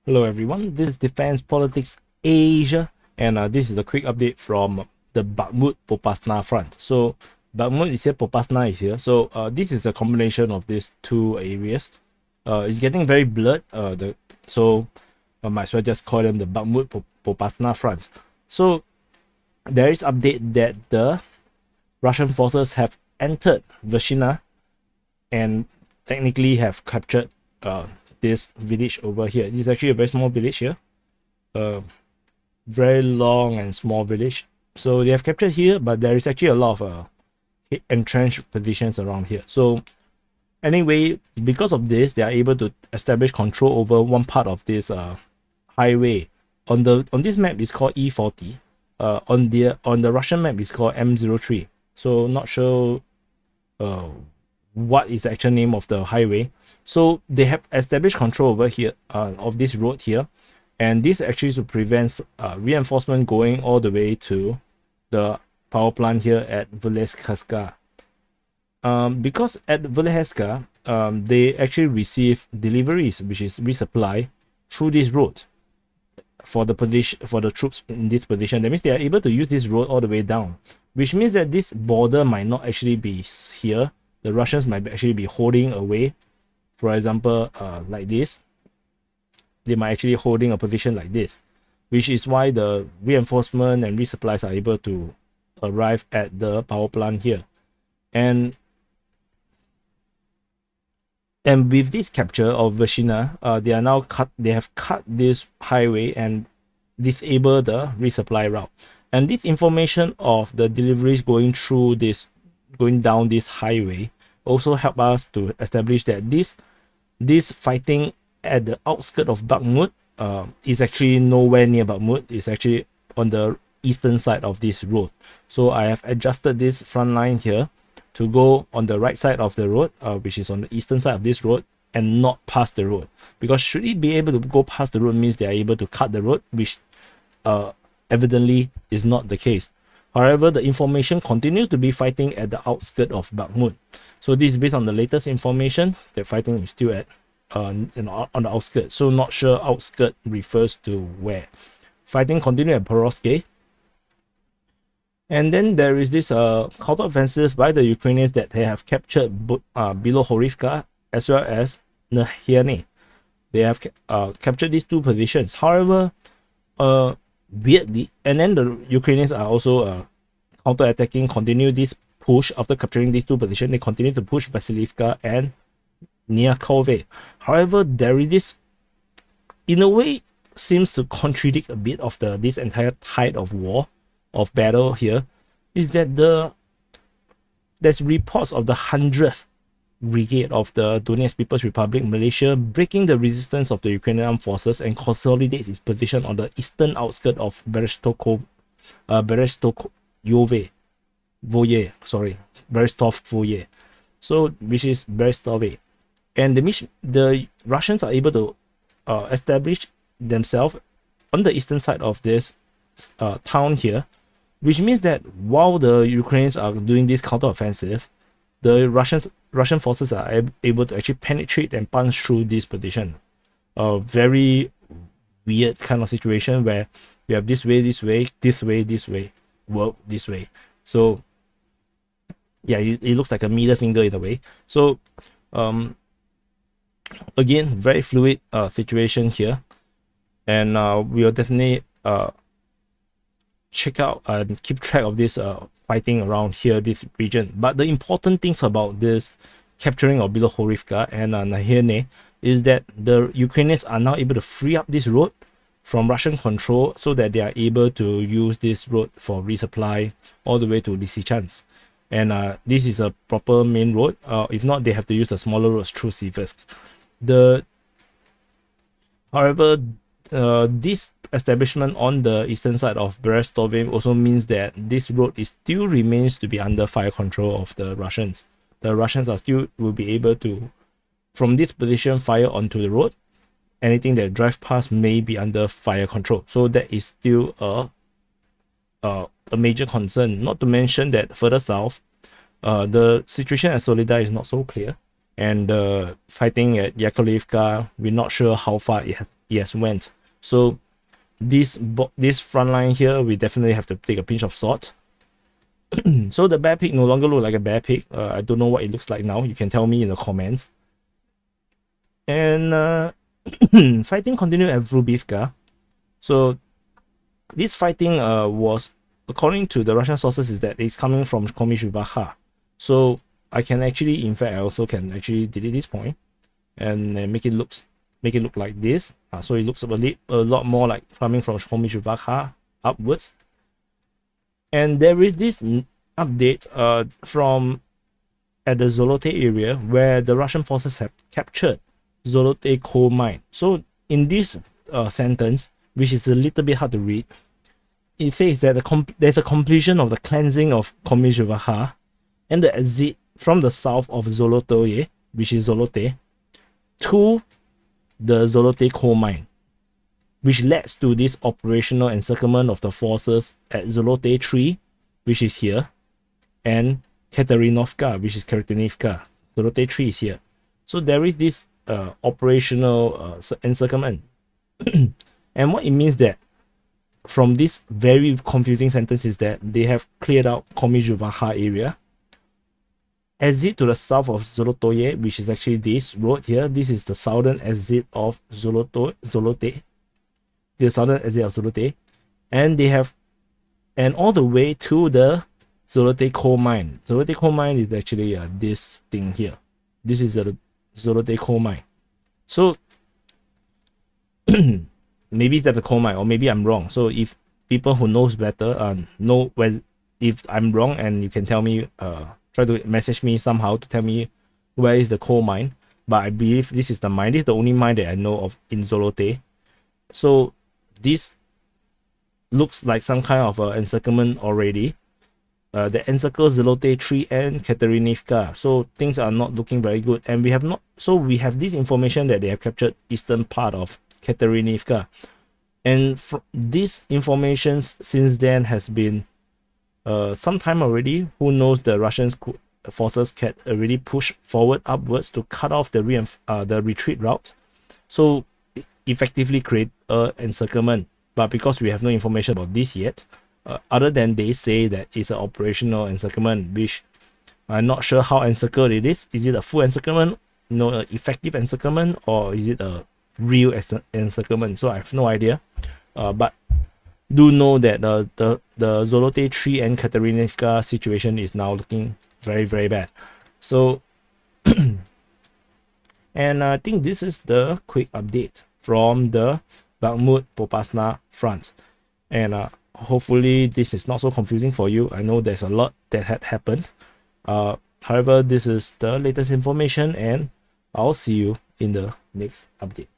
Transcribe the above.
Hello everyone, this is Defense Politics Asia, and this is a quick update from the Bakhmut-Popasna Front. So Bakhmut is here, Popasna is here. So this is a combination of these two areas. It's getting very blurred. So I might as well just call them the Bakhmut-Popasna Front. So there is update that the Russian forces have entered Vershyna and technically have captured this village over here. This is actually a very small village here, very long and small village. So they have captured here, but there is actually a lot of entrenched positions around here. So anyway, because of this, they are able to establish control over one part of this highway. On this map, it's called E40. On the Russian map, it's called M03. So not sure what is the actual name of the highway. So they have established control over here of this road here, and this actually to prevent reinforcement going all the way to the power plant here at Vershyna. Because at Vershyna, they actually receive deliveries, which is resupply, through this road for the troops in this position. That means they are able to use this road all the way down, which means that this border might not actually be here. The Russians might actually be holding away. For example, like this, they might actually holding a position like this, which is why the reinforcement and resupplies are able to arrive at the power plant here. And with this capture of Vershyna, they have cut this highway and disable the resupply route. And this information of the deliveries going down this highway also help us to establish that this fighting at the outskirts of Bakhmut is actually nowhere near Bakhmut. It's actually on the eastern side of this road. So I have adjusted this front line here to go on the right side of the road, which is on the eastern side of this road, and not past the road. Because should it be able to go past the road means they are able to cut the road, which evidently is not the case. However, the information continues to be fighting at the outskirts of Bakhmut. So this is based on the latest information that fighting is still at on the outskirts. So not sure outskirt refers to where. Fighting continue at Poroske. And then there is this counter-offensive by the Ukrainians that they have captured Bilohorivka as well as Nahirne. They have captured these two positions. However, weirdly, and then the Ukrainians are also counter-attacking, continue this push after capturing these two positions. They continue to push Vasilivka and Niakove. However, there is this, in a way, seems to contradict a bit of this entire tide of war, of battle here, is that there's reports of the 100th Brigade of the Donetsk People's Republic, Malaysia, breaking the resistance of the Ukrainian armed forces and consolidates its position on the eastern outskirts of Berestov Voye. So, which is Berestove. And the Russians are able to establish themselves on the eastern side of this town here, which means that while the Ukrainians are doing this counteroffensive, the Russian forces are able to actually penetrate and punch through this position. A very weird kind of situation where we have this way, work this way. So yeah, it looks like a middle finger in a way. So again, very fluid situation here, and we will definitely check out and keep track of this fighting around here, this region. But the important things about this capturing of Bilohorivka and Nahirne is that the Ukrainians are now able to free up this road from Russian control so that they are able to use this road for resupply all the way to Lysychansk. And this is a proper main road. If not, they have to use the smaller roads through Siversk. However, this establishment on the eastern side of Berestov also means that this road still remains to be under fire control of the Russians. The Russians will be able to, from this position, fire onto the road. Anything that drives past may be under fire control. So that is still a major concern. Not to mention that further south, the situation at Solidar is not so clear, and fighting at Yakovlevka, we're not sure how far it yes, went. So this front line here, we definitely have to take a pinch of salt. So the bear pig no longer look like a bear pig. I don't know what it looks like now. You can tell me in the comments. And fighting continued at Vrubivka. So this fighting was, according to the Russian sources, is that it's coming from Komizhbaha. So I can actually, in fact, I also can actually delete this point and make it look like this. So it looks a lot more like coming from Komizhbaha upwards. And there is this update from at the Zolote area, where the Russian forces have captured Zolote coal mine. So in this sentence, which is a little bit hard to read, it says that there's a completion of the cleansing of Komizhbaha and the exit from the south of Zolotoye, which is Zolote, to the Zolote coal mine, which leads to this operational encirclement of the forces at Zolote 3, which is here, and Katerinovka, which is Katerynivka. Zolote 3 is here. So there is this operational encirclement. And what it means that from this very confusing sentence is that they have cleared out Komizhbaha area, exit to the south of Zolotoye, which is actually this road here. This is the southern exit of Zolote, the southern exit of Zolote, and they have, and all the way to the Zolote coal mine. Zolote coal mine is actually this thing here. This is the Zolote coal mine. So maybe that's a coal mine, or maybe I'm wrong. So if people who knows better know if I'm wrong, and you can tell me, try to message me somehow to tell me where is the coal mine. But I believe this is the mine. This is the only mine that I know of in Zolote. So this looks like some kind of encirclement already. The encircle Zolote 3 and Katerynivka. So things are not looking very good, and we have this information that they have captured eastern part of Katerynivka, and this information since then has been some time already. Who knows, the Russian forces can already push forward upwards to cut off the retreat route, so effectively create a encirclement. But because we have no information about this yet, other than they say that it's an operational encirclement, which I'm not sure how encircled it is. Is it a full encirclement, effective encirclement, or is it a real encirclement? So I have no idea. But do know that the Zolote 3 and Katerynivka situation is now looking very, very bad. So and I think this is the quick update from the Bakhmut-Popasna Front, and hopefully this is not so confusing for you. I know there's a lot that had happened. However, this is the latest information, and I'll see you in the next update.